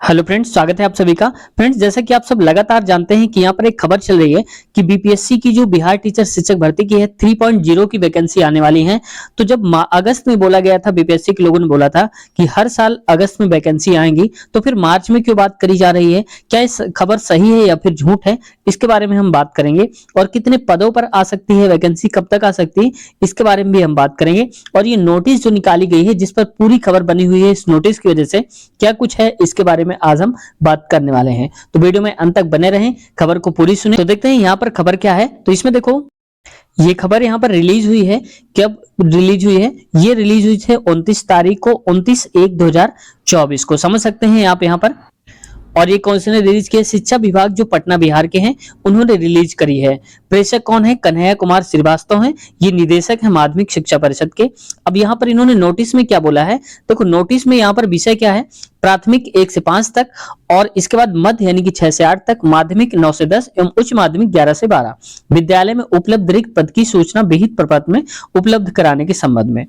Hello friends, स्वागत है आप सभी का। फ्रेंड्स, जैसा कि आप सब लगातार जानते हैं कि यहाँ पर एक खबर चल रही है कि बीपीएससी की जो बिहार टीचर शिक्षक भर्ती की है 3.0 की वैकेंसी आने वाली है। तो जब अगस्त में बोला गया था, बीपीएससी के लोगों ने बोला था कि हर साल अगस्त में वैकेंसी आएंगी, तो फिर मार्च में क्यों बात करी जा रही है? क्या इस खबर सही है या फिर झूठ है? इसके बारे में हम बात करेंगे। और कितने पदों पर आ सकती है वैकेंसी, कब तक आ सकती है, इसके बारे में भी हम बात करेंगे। और ये नोटिस जो निकाली गई है, जिस पर पूरी खबर बनी हुई है, इस नोटिस की वजह से क्या कुछ है, इसके बारे में आज हम बात करने वाले हैं। तो वीडियो में अंत तक बने रहें, खबर को पूरी सुने। तो देखते हैं यहाँ पर खबर क्या है। तो इसमें देखो, ये खबर यहाँ पर रिलीज हुई है। कब रिलीज हुई है? ये रिलीज हुई है 29 तारीख को, 29/1/2024 को, समझ सकते हैं आप यहाँ पर। और ये कौन से ने रिलीज किया? शिक्षा विभाग जो पटना बिहार के हैं, उन्होंने रिलीज करी है। प्रेषक कौन है? कन्हैया कुमार श्रीवास्तव हैं, ये निदेशक है माध्यमिक शिक्षा परिषद के। अब यहाँ पर इन्होंने नोटिस में क्या बोला है, देखो नोटिस में यहाँ पर विषय क्या है, प्राथमिक 1 से 5 तक, और इसके बाद मध्य यानी कि 6 से 8 तक, माध्यमिक 9 से 10 एवं उच्च माध्यमिक 11 से 12 विद्यालय में उपलब्ध रिक्त पद की सूचना विहित प्रपत्र में उपलब्ध कराने के संबंध में।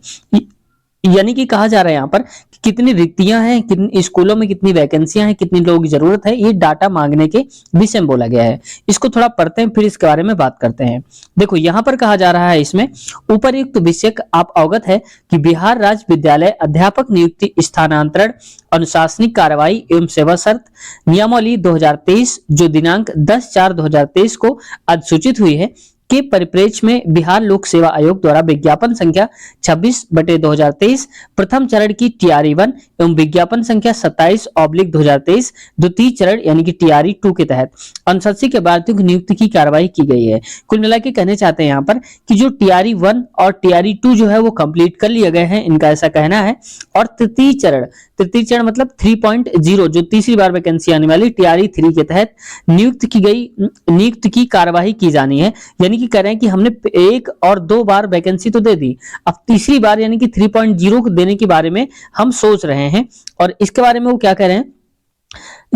यानी कि कहा जा रहा है यहाँ पर कि कितनी रिक्तियां हैं, कितनी स्कूलों में कितनी वैकेंसियां हैं, कितनी लोगों की जरूरत है, ये डाटा मांगने के विषय में बोला गया है। इसको थोड़ा पढ़ते हैं, फिर इसके बारे में बात करते हैं। देखो यहाँ पर कहा जा रहा है, इसमें उपर्युक्त विषय आप अवगत है कि बिहार राज्य विद्यालय अध्यापक नियुक्ति, स्थानांतरण, अनुशासनिक कार्रवाई एवं सेवा शर्त नियमावली 2023 जो दिनांक 10/4/2023 को अधिसूचित हुई है के परिप्रेक्ष्य में बिहार लोक सेवा आयोग द्वारा विज्ञापन संख्या 26/2023 प्रथम चरण की टीआरई 1 एवं विज्ञापन संख्या 27/2023 द्वितीय चरण यानी कि टीआरई 2 के तहत अनुशासी के अभ्यर्थियों की नियुक्ति की कार्रवाई की गई है। कुल मिला के कहने चाहते हैं यहाँ पर कि जो टीआरई 1 और टीआरई 2 जो है वो कंप्लीट कर लिए गए हैं, इनका ऐसा कहना है। और तृतीय चरण मतलब 3.0 जो तीसरी बार वैकेंसी आने वाली टीआरई 3 के तहत नियुक्त की कार्यवाही की जानी है। यानी कि कह रहे हैं कि हमने 1 और 2 बार वैकेंसी तो दे दी, अब तीसरी बार यानी कि 3.0 को देने के बारे में हम सोच रहे हैं। और इसके बारे में वो क्या कह रहे हैं,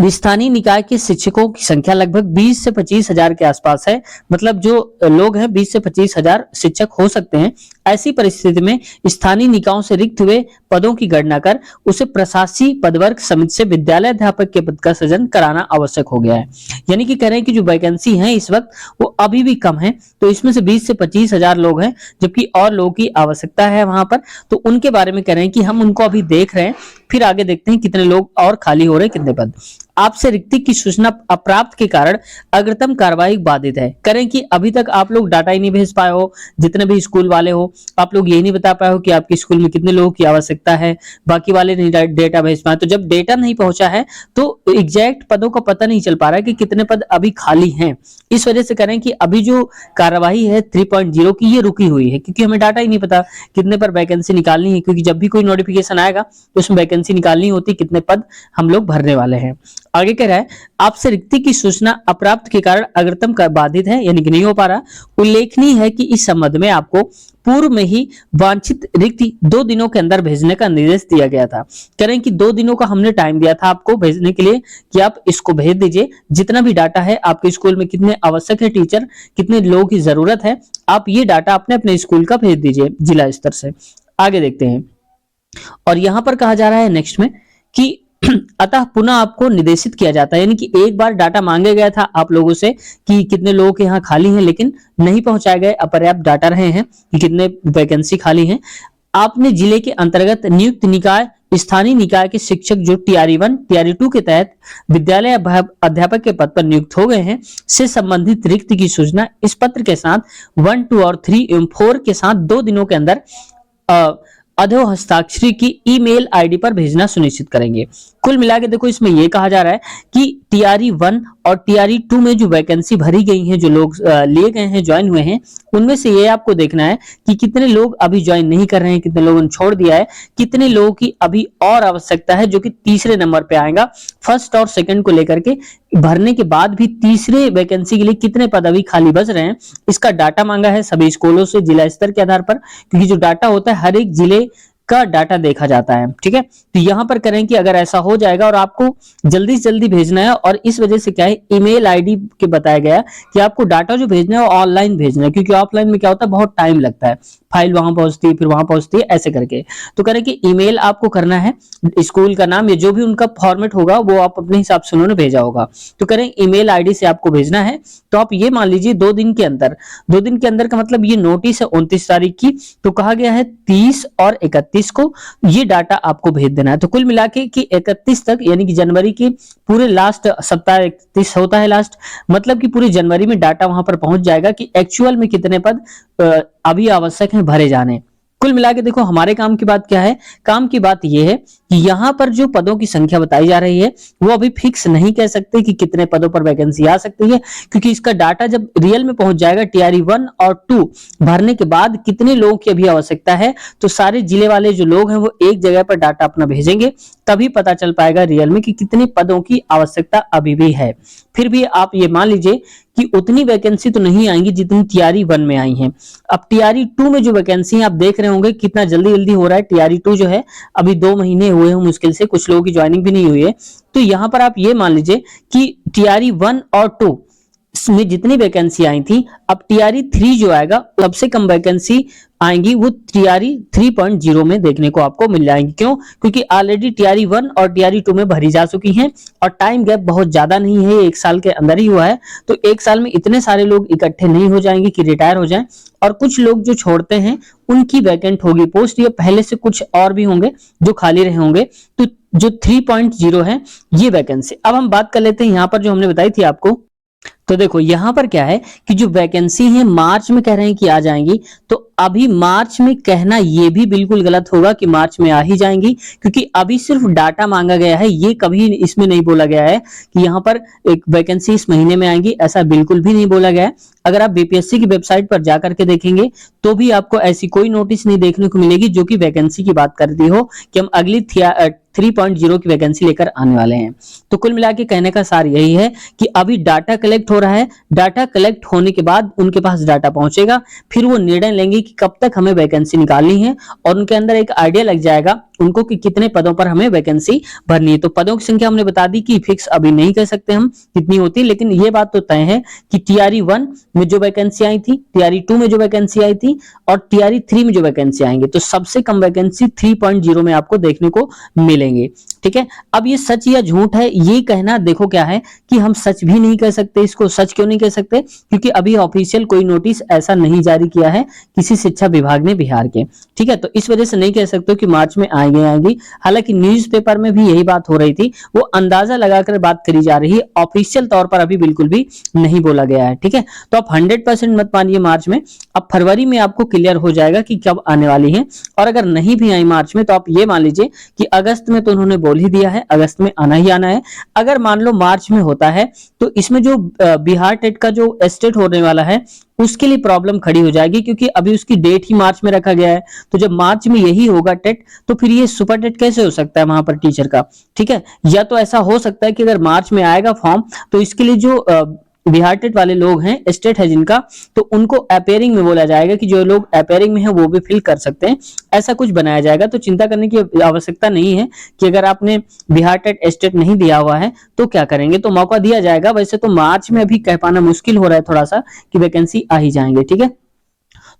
स्थानीय निकाय के शिक्षकों की संख्या लगभग 20 से 25 हजार के आसपास है। मतलब जो लोग हैं 20 से 25 हजार शिक्षक हो सकते हैं। ऐसी परिस्थिति में स्थानीय निकायों से रिक्त हुए पदों की गणना कर उसे प्रशासकीय पदवर्ग समिति से विद्यालय अध्यापक के पद का सृजन कराना आवश्यक हो गया है। यानी कि कह रहे हैं कि जो वैकेंसी है इस वक्त वो अभी भी कम है, तो इसमें से 20 से 25 हजार लोग हैं, जबकि और लोगों की आवश्यकता है वहां पर। तो उनके बारे में कह रहे हैं कि हम उनको अभी देख रहे हैं, फिर आगे देखते हैं कितने लोग और खाली हो रहे हैं, कितने पद। आपसे रिक्ति की सूचना अप्राप्त के कारण अग्रिम कार्रवाई बाधित है। करें कि अभी तक आप लोग डाटा ही नहीं भेज पाए हो, जितने भी स्कूल वाले हो, आप लोग यही नहीं बता पाए हो कि आपके स्कूल में कितने लोगों की आवश्यकता है, बाकी वाले नहीं डेटा भेज पाए। तो जब डेटा नहीं पहुंचा है तो एग्जैक्ट पदों का पता नहीं चल पा रहा है कि कितने पद अभी खाली हैं। इस वजह से करें कि अभी जो कार्यवाही है 3.0 की ये रुकी हुई है, क्योंकि हमें डाटा ही नहीं पता कितने पर वैकेंसी निकालनी है। क्योंकि जब भी कोई नोटिफिकेशन आएगा तो उसमें वैकेंसी निकालनी होती, कितने पद हम लोग भरने वाले हैं। आगे कह रहा है, आपसे रिक्ति की सूचना अप्राप्त के कारण अग्रिम बाधित है, यानी कि नहीं हो पा रहा। उल्लेखनीय है कि इस संबंध में आपको पूर्व में ही वांछित रिक्ति 2 दिनों के अंदर भेजने का निर्देश दिया गया था। करें कि 2 दिनों का हमने टाइम दिया था आपको भेजने के लिए कि आप इसको भेज दीजिए। जितना भी डाटा है आपके स्कूल में, कितने आवश्यक है टीचर, कितने लोगों की जरूरत है, आप ये डाटा अपने अपने स्कूल का भेज दीजिए जिला स्तर से। आगे देखते हैं। और यहां पर कहा जा रहा है नेक्स्ट में कि अतः पुनः आपको निर्देशित किया जाता है, यानी कि एक बार डाटा मांगे गया था आप लोगों से कि कितने लोगों के यहाँ खाली हैं, लेकिन नहीं पहुंचाए गए, अपर्याप्त डाटा रहे हैं कि कितने वैकेंसी खाली हैं। आपने जिले के अंतर्गत नियुक्त निकाय, स्थानीय निकाय के शिक्षक जो टीआरई 1 टीआरई 2 के तहत विद्यालय अध्यापक के पद पर नियुक्त हो गए हैं से संबंधित रिक्त की सूचना इस पत्र के साथ 1, 2 और 3 एवं 4 के साथ 2 दिनों के अंदर अधो हस्ताक्षरी की ईमेल आईडी पर भेजना सुनिश्चित करेंगे। कुल मिला के देखो, इसमें यह कहा जा रहा है कि टीआरई 1 और टीआरई 2 में जो वैकेंसी भरी गई हैं, जो लोग लिए गए हैं, ज्वाइन हुए हैं, उनमें से ये आपको देखना है कि कितने लोग अभी ज्वाइन नहीं कर रहे हैं, कितने लोगों ने छोड़ दिया है, कितने लोगों की अभी और आवश्यकता है, जो कि तीसरे नंबर पे आएगा। फर्स्ट और सेकंड को लेकर के भरने के बाद भी तीसरे वैकेंसी के लिए कितने पद अभी खाली बच रहे हैं, इसका डाटा मांगा है सभी स्कूलों से जिला स्तर के आधार पर। क्योंकि जो डाटा होता है हर एक जिले का डाटा देखा जाता है। ठीक है, तो यहां पर करें कि अगर ऐसा हो जाएगा और आपको जल्दी से जल्दी भेजना है, और इस वजह से क्या है, ईमेल आईडी के बताया गया कि आपको डाटा जो भेजना है वो ऑनलाइन भेजना है, क्योंकि ऑफलाइन में क्या होता है, बहुत टाइम लगता है, फाइल वहां पहुंचती है, फिर वहां पहुंचती है, ऐसे करके। तो करें कि ईमेल आपको करना है, स्कूल का नाम या जो भी उनका फॉर्मेट होगा वो आप अपने हिसाब से उन्होंने भेजा होगा, तो करें ईमेल आईडी से आपको भेजना है। तो आप ये मान लीजिए 2 दिन के अंदर, 2 दिन के अंदर का मतलब ये नोटिस है 29 तारीख की, तो कहा गया है 30 और 31 को ये डाटा आपको भेज देना है। तो कुल मिला के कि 31 तक, यानी कि जनवरी के पूरे लास्ट सप्ताह 31 होता है लास्ट, मतलब कि पूरी जनवरी में डाटा वहां पर पहुंच जाएगा कि एक्चुअल में कितने पद अभी आवश्यक हैं भरे जाने। कुल मिला के देखो हमारे काम की बात क्या है, काम की बात यह है कि यहाँ पर जो पदों की संख्या बताई जा रही है वो अभी फिक्स नहीं कह सकते कि कितने पदों पर वैकेंसी आ सकती है, क्योंकि इसका डाटा जब रियल में पहुंच जाएगा टीआरई 1 और 2 भरने के बाद कितने लोगों की अभी आवश्यकता है, तो सारे जिले वाले जो लोग हैं वो एक जगह पर डाटा अपना भेजेंगे, तभी पता चल पाएगा रियल में कि कितने पदों की आवश्यकता अभी भी है। फिर भी आप ये मान लीजिए कि उतनी वैकेंसी तो नहीं आएंगी जितनी टीआरई 1 में आई हैं। अब टीआरई 2 में जो वैकेंसी आप देख रहे होंगे कितना जल्दी जल्दी हो रहा है, टीआरई 2 जो है अभी 2 महीने हुए हैं मुश्किल से, कुछ लोगों की ज्वाइनिंग भी नहीं हुई है। तो यहाँ पर आप ये मान लीजिए कि टीआरई 1 और 2 में जितनी वैकेंसी आई थी, अब टीआरई 3 जो आएगा सबसे कम वैकेंसी आएंगी, वो टीआरई 3.0 में देखने को आपको मिल जाएंगी। क्यों? क्योंकि ऑलरेडी टीआरई 1 और टीआरई 2 में भरी जा चुकी हैं और टाइम गैप बहुत ज्यादा नहीं है, 1 साल के अंदर ही हुआ है, तो 1 साल में इतने सारे लोग इकट्ठे नहीं हो जाएंगे कि रिटायर हो जाएं, और कुछ लोग जो छोड़ते हैं उनकी वैकेंट होगी पोस्ट, या पहले से कुछ और भी होंगे जो खाली रहे होंगे। तो जो 3.0 है ये वैकेंसी। अब हम बात कर लेते हैं यहाँ पर जो हमने बताई थी आपको। तो देखो यहां पर क्या है कि जो वैकेंसी है मार्च में कह रहे हैं कि आ जाएंगी, तो अभी मार्च में कहना ये भी बिल्कुल गलत होगा कि मार्च में आ ही जाएंगी, क्योंकि अभी सिर्फ डाटा मांगा गया है, ये कभी इसमें नहीं बोला गया है कि यहाँ पर एक वैकेंसी इस महीने में आएंगी, ऐसा बिल्कुल भी नहीं बोला गया है। अगर आप बीपीएससी की वेबसाइट पर जाकर के देखेंगे तो भी आपको ऐसी कोई नोटिस नहीं देखने को मिलेगी जो कि वैकेंसी की बात करती हो कि हम अगली 3.0 की वैकेंसी लेकर आने वाले हैं। तो कुल मिला के कहने का सार यही है कि अभी डाटा कलेक्ट हो रहा है, डाटा कलेक्ट होने के बाद उनके पास डाटा पहुंचेगा, फिर वो निर्णय लेंगे कि कब तक हमें वैकेंसी निकालनी है, और उनके अंदर एक आइडिया लग जाएगा उनको कि कितने पदों पर हमें वैकेंसी भरनी है। तो पदों की संख्या हमने बता दी कि फिक्स अभी नहीं कह सकते हम कितनी होती, लेकिन ये बात तो तय है कि टीआरई 1 में जो वैकेंसी आई थी, टीआरई 2 में जो वैकेंसी आई थी, और टीआरई 3 में जो वैकेंसी आएंगे, तो सबसे कम वैकेंसी 3.0 में आपको देखने को मिलेंगे। ठीक है, अब ये सच या झूठ है ये कहना, देखो क्या है कि हम सच भी नहीं कह सकते इसको। सच क्यों नहीं कह सकते? क्योंकि अभी ऑफिशियल कोई नोटिस ऐसा नहीं जारी किया है किसी शिक्षा विभाग ने बिहार के। ठीक है, तो इस वजह से नहीं कह सकते कि मार्च में आएंगी। हालांकि न्यूज़पेपर में भी यही बात हो रही थी, वो अंदाजा लगाकर बात करी जा रही है, ऑफिशियल तौर पर अभी बिल्कुल भी नहीं बोला गया है। ठीक है, तो आप 100% मत मानिए मार्च में, अब फरवरी में आपको क्लियर हो जाएगा कि कब आने वाली है। और अगर नहीं भी आई मार्च में तो आप ये मान लीजिए कि अगस्त में तो उन्होंने बोल ही दिया है, अगस्त में आना ही आना है। अगर मान लो मार्च में होता है तो इसमें जो बिहार टेट का जो एस्टेट होने वाला है उसके लिए प्रॉब्लम खड़ी हो जाएगी, क्योंकि अभी उसकी डेट ही मार्च में रखा गया है। तो जब मार्च में यही होगा टेट, तो फिर ये सुपर टेट कैसे हो सकता है वहां पर टीचर का? ठीक है, या तो ऐसा हो सकता है कि अगर मार्च में आएगा फॉर्म तो इसके लिए जो बिहार टेट वाले लोग हैं, स्टेट है जिनका, तो उनको अपेयरिंग में बोला जाएगा कि जो लोग अपेयरिंग में है वो भी फिल कर सकते हैं, ऐसा कुछ बनाया जाएगा। तो चिंता करने की आवश्यकता नहीं है कि अगर आपने बिहार टेट स्टेट नहीं दिया हुआ है तो क्या करेंगे, तो मौका दिया जाएगा। वैसे तो मार्च में अभी कह पाना मुश्किल हो रहा है थोड़ा सा कि वैकेंसी आ ही जाएंगे। ठीक है,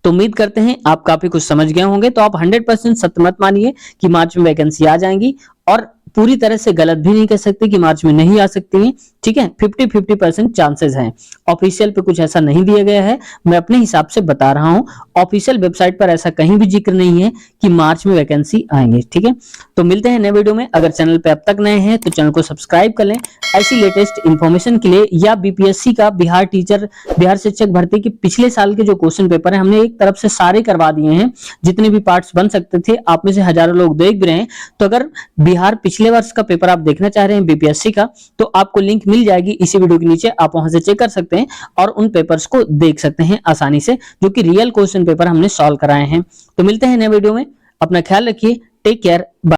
तो उम्मीद करते हैं आप काफी कुछ समझ गए होंगे। तो आप 100% सत्य मत मानिए कि मार्च में वैकेंसी आ जाएंगी, और पूरी तरह से गलत भी नहीं कह सकते कि मार्च में नहीं आ सकती हैं। ठीक है, 50-50% चांसेस हैं। ऑफिशियल पे कुछ ऐसा नहीं दिया गया है, मैं अपने हिसाब से बता रहा हूं। ऑफिशियल वेबसाइट पर ऐसा कहीं भी जिक्र नहीं है कि मार्च में वैकेंसी आएंगे। ठीक है, तो मिलते हैं नए वीडियो में। अगर चैनल पे अब तक नए हैं तो चैनल को सब्सक्राइब कर लें ऐसी लेटेस्ट इंफॉर्मेशन के लिए, या बीपीएससी का बिहार शिक्षक भर्ती के पिछले साल के जो क्वेश्चन पेपर है हमने एक तरफ से सारे करवा दिए हैं, जितने भी पार्ट्स बन सकते थे। आप में से हजारों लोग देख भी रहे हैं, तो अगर बिहार पिछले वर्ष का पेपर आप देखना चाह रहे हैं बीपीएससी का, तो आपको लिंक मिल जाएगी इसी वीडियो के नीचे, आप वहां से चेक कर सकते हैं और उन पेपर्स को देख सकते हैं आसानी से, जो कि रियल क्वेश्चन पेपर हमने सॉल्व कराए हैं। तो मिलते हैं नए वीडियो में, अपना ख्याल रखिए, टेक केयर।